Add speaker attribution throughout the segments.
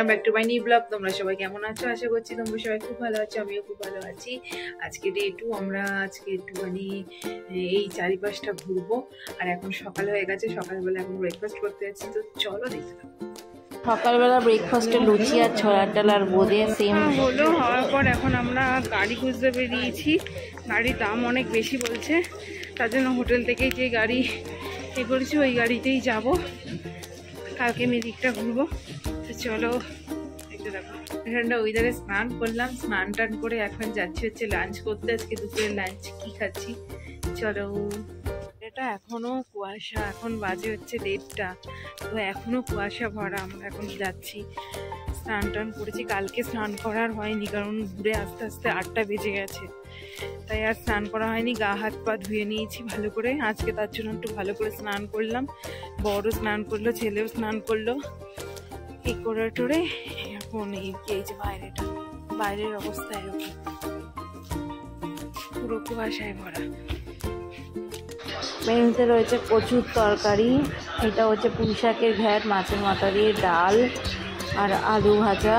Speaker 1: Back to my new blog. তোমরা সবাই কেমন আছো? আশা করছি তোমরা সবাই খুব ভালো আছো, আমিও খুব ভালো আছি। আজকে ডে 2, আমরা আজকে একটুখানি এই চারিপাশটা ঘুরবো। আর এখন সকাল হয়ে গেছে, সকালবেলা এখন ব্রেকফাস্ট করতে যাচ্ছি, তো চলো দেখতে থাকো।
Speaker 2: সকালবেলা ব্রেকফাস্টে লুচি আর ছোলার ডাল আর বোঁদে সেম
Speaker 1: হলো। হওয়ার পর এখন আমরা গাড়ি খুঁজতে বেরিয়েছি। গাড়ির দাম অনেক বেশি বলছে, তার জন্য হোটেল থেকেই যে গাড়ি এ করেছি ওই গাড়িতেই যাব। কালকে মেদিকটা ঘুরবো, তো চলো দেখতে থাকো। ঠান্ডা ওয়েদারে স্নান করলাম, স্নান টান করে এখন যাচ্ছি হচ্ছে লাঞ্চ করতে। আজকে দুপুরের লাঞ্চ কি খাচ্ছি চলো। এটা এখনো কুয়াশা, এখন বাজে হচ্ছে 1:30, তো এখনো কুয়াশা ভরা। আমরা এখন যাচ্ছি, স্নান টান করেছি, কালকে স্নান করার হয়নি কারণ ঘুরে আস্তে আস্তে 8টা বেজে গেছে, তাই আর স্নান করা হয়নি। গা হাত পা ধুয়ে নিয়েছি ভালো করে, আজকে তার জন্য একটু ভালো করে স্নান করলাম। বড় স্নান করলো, ছেলেও স্নান করলো, এই করে টোরে এখন এই যে বাইরের অবস্থা এরকম, পুরো কুয়াশায় ভরা।
Speaker 2: মেনুতে রয়েছে কচুর তরকারি, এটা হচ্ছে পুঁই শাকের ঘ্যাট, মাছের মাথা দিয়ে ডাল আর আলু ভাজা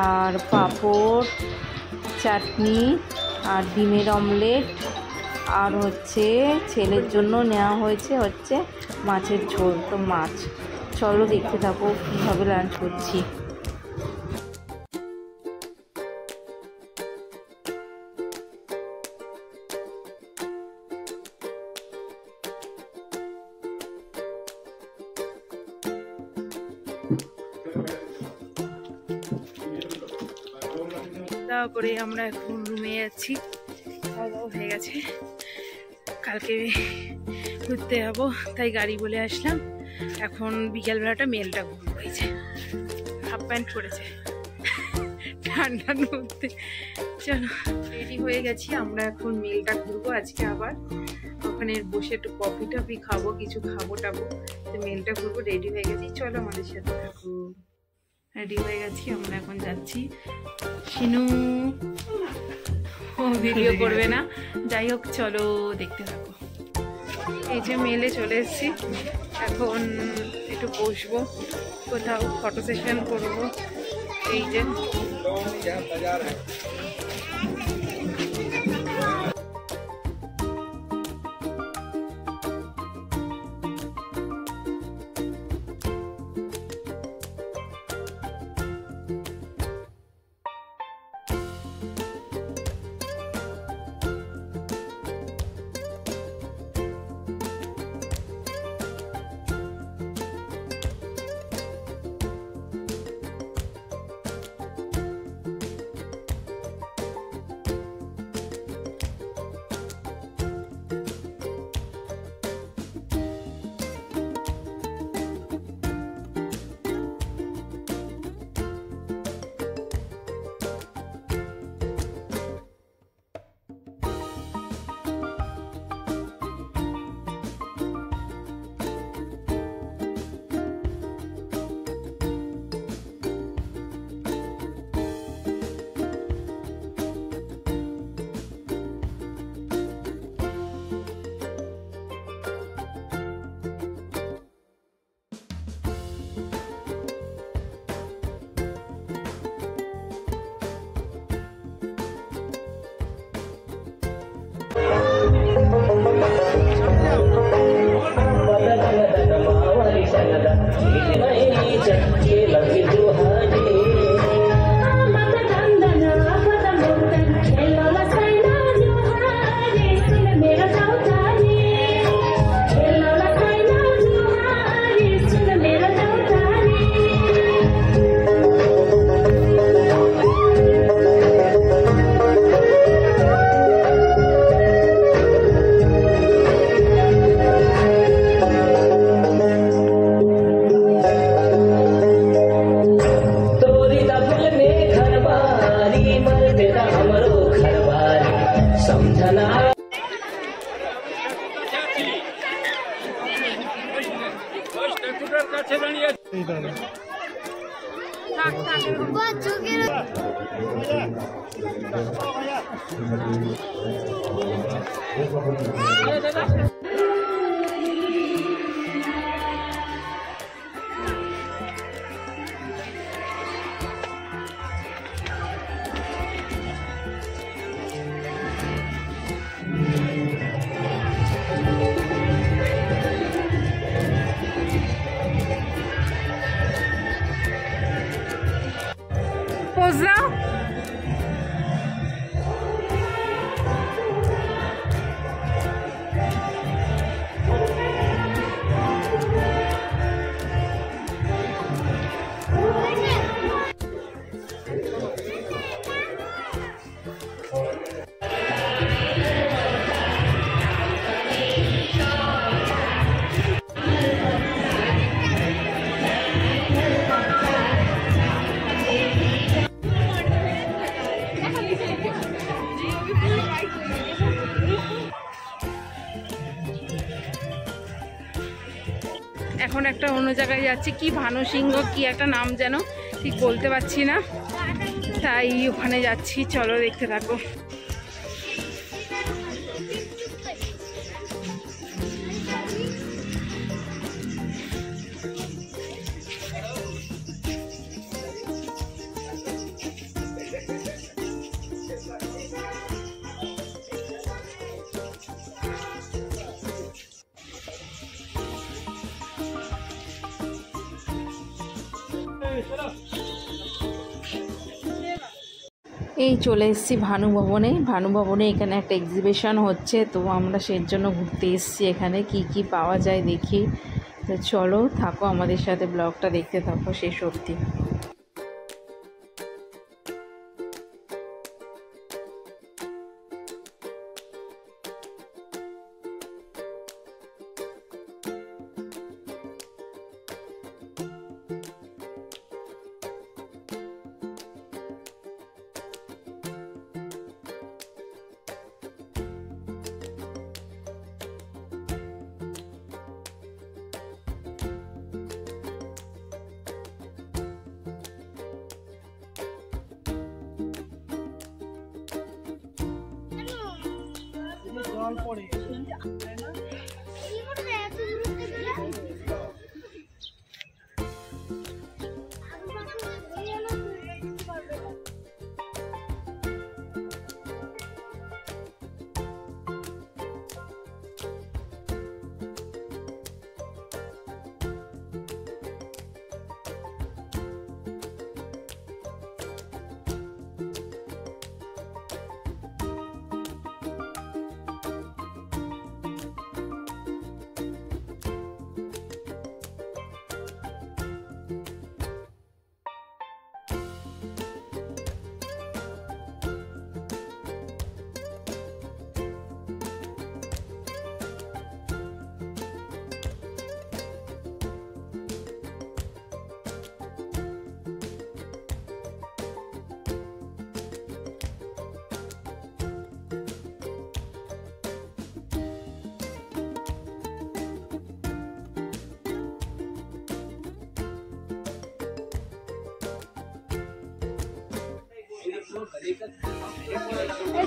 Speaker 2: আর পাঁপড়, চাটনি আর ডিমের অমলেট, আর হচ্ছে ছেলের জন্য নেওয়া হয়েছে হচ্ছে মাছের ঝোল। তো মাছ, চলো দেখতে থাকো কীভাবে লাঞ্চ করছি।
Speaker 1: খাওয়া করে আমরা এখন রুমে যাচ্ছি, খাওয়া দাওয়া হয়ে গেছে। কালকে ঘুরতে যাবো তাই গাড়ি বলে আসলাম। এখন বিকেলবেলাটা মেলটা ঘুরবো। হয়েছে হাফ প্যান্ট পরেছে ঠান্ডার মধ্যে। চলো রেডি হয়ে গেছি, আমরা এখন মেলটা ঘুরবো আজকে। আবার ওখানে বসে একটু কফি টফি খাবো, কিছু খাবো টাবো, তো মেলটা ঘুরবো। রেডি হয়ে গেছি, চলো আমাদের সাথে থাকো। রেডি হয়ে গেছি, আমরা এখন যাচ্ছি। শিনু ও ভিডিও করবে না, যাই হোক চলো দেখতে থাকো। এই যে মেলে চলে এসেছি, এখন একটু বসবো, কোথাও ফটো সেশন করবো। এই যে পোজ দাও। এখন একটা অন্য জায়গায় যাচ্ছি, কি ভানুসিংহ কি একটা নাম যেন, ঠিক বলতে পারছি না, তাই ওখানে যাচ্ছি। চলো দেখতে থাকো।
Speaker 2: এই চলে এসেছি ভানুভবনে এখানে একটা এক্সিবিশন হচ্ছে, তো আমরা সেই জন্য ঘুরতে এসেছি। এখানে কি কি পাওয়া যায় দেখি। তো চলো থাকো আমাদের সাথে, ব্লগটা দেখতে থাকো শেষ অবধি।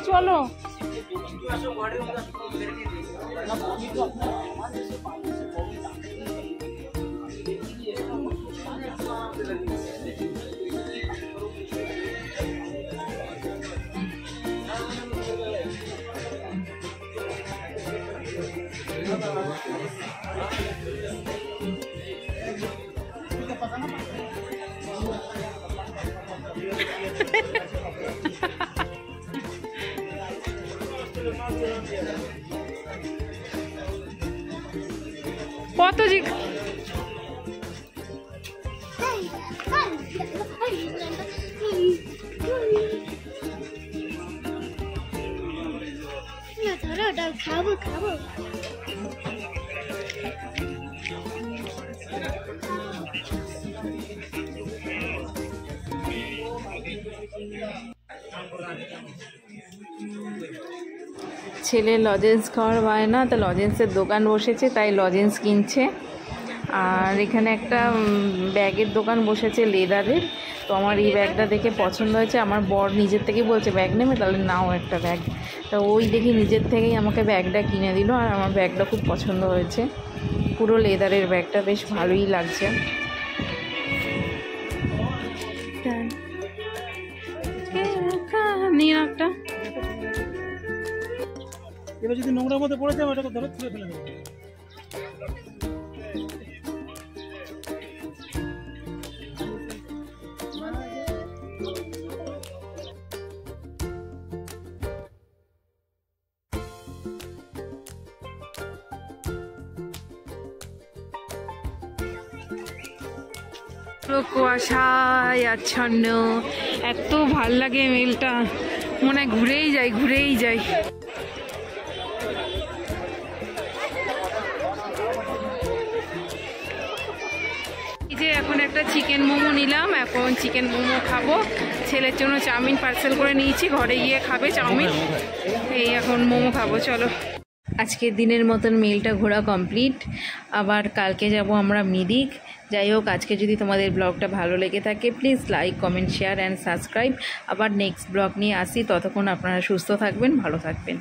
Speaker 1: চলো কত
Speaker 3: খাবো খাবো
Speaker 2: ছেলে লজেন্স খাওয়ার বায়না, তো লজেন্সের দোকান বসেছে তাই লজেন্স কিনছে। আর এখানে একটা ব্যাগের দোকান বসেছে লেদারের, তো আমার এই ব্যাগটা দেখে পছন্দ হয়েছে। আমার বর নিজের থেকেই বলছে ব্যাগ নেবে, তাহলে নাও একটা ব্যাগ। তো ওই দেখি নিজের থেকেই আমাকে ব্যাগটা কিনে দিল, আর আমার ব্যাগটা খুব পছন্দ হয়েছে। পুরো লেদারের ব্যাগটা বেশ ভালোই লাগছে।
Speaker 1: নিয়ে একটা
Speaker 4: এবার যদি নোংরার মধ্যে পড়ে যায় ওটাকে ধরে তুলে ফেলে দেবো।
Speaker 1: পুরো কুয়াশায় আচ্ছন্ন, এত ভাল লাগে মেলটা, মনে হয় ঘুরেই যাই। এই যে এখন একটা চিকেন মোমো নিলাম, এখন চিকেন মোমো খাবো। ছেলের জন্য চাউমিন পার্সেল করে নিয়েছি, ঘরে গিয়ে খাবে চাউমিন। এই এখন মোমো খাবো, চলো।
Speaker 2: আজকের দিনের মতন মেলটা ঘোরা কমপ্লিট। আবার কালকে যাব আমরা মিরিক। যাই হোক, আজকে যদি তোমাদের ব্লগটা ভালো লেগে থাকে please like, comment, share and subscribe. আবার নেক্সট ব্লগ নিয়ে আসি, ততক্ষণ আপনারা সুস্থ থাকবেন, ভালো থাকবেন।